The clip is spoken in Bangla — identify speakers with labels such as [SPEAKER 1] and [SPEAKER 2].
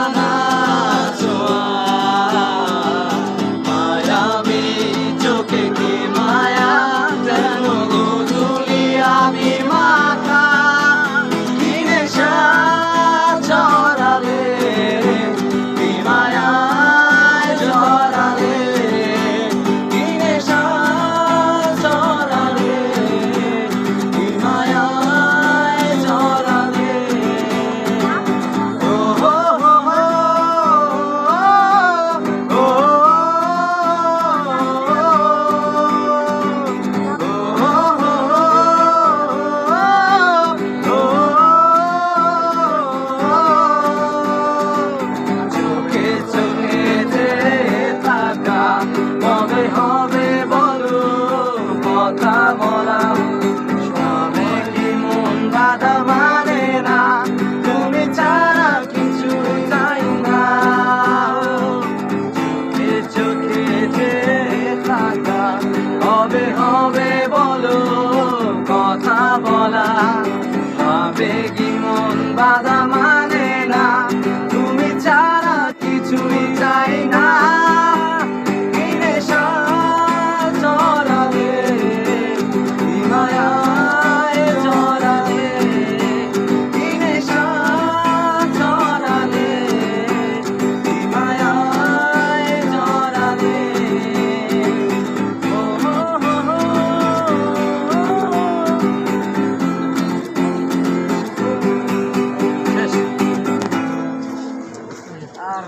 [SPEAKER 1] জানা ছোঁয়া মায়াবী চোখে কি মায়া যেন গোধূলি আমি মাখা কি নেশা ছড়ালে কি মায়ায় জড়ালে কি নেশা ছড়ালে কি মায়ায় জড়ালে ও হো হো হো ও চোখে চোখে যে থাকা কবে হবে বলো কথা বলা সবে কি মন বাধা মানে না তুমি ছাড়া কিছু চাই না চোখে চোখে যে থাকা কবে হবে বলো কথা বলা সবে কি মন বাধা মানে না তুমি ছাড়া কিছুই চাই না কি নেশা জড়ালে কি মায়ায় জড়ালে কি নেশা জড়ালে কি মায়ায় জড়ালে ও হো হো হো শেষ আর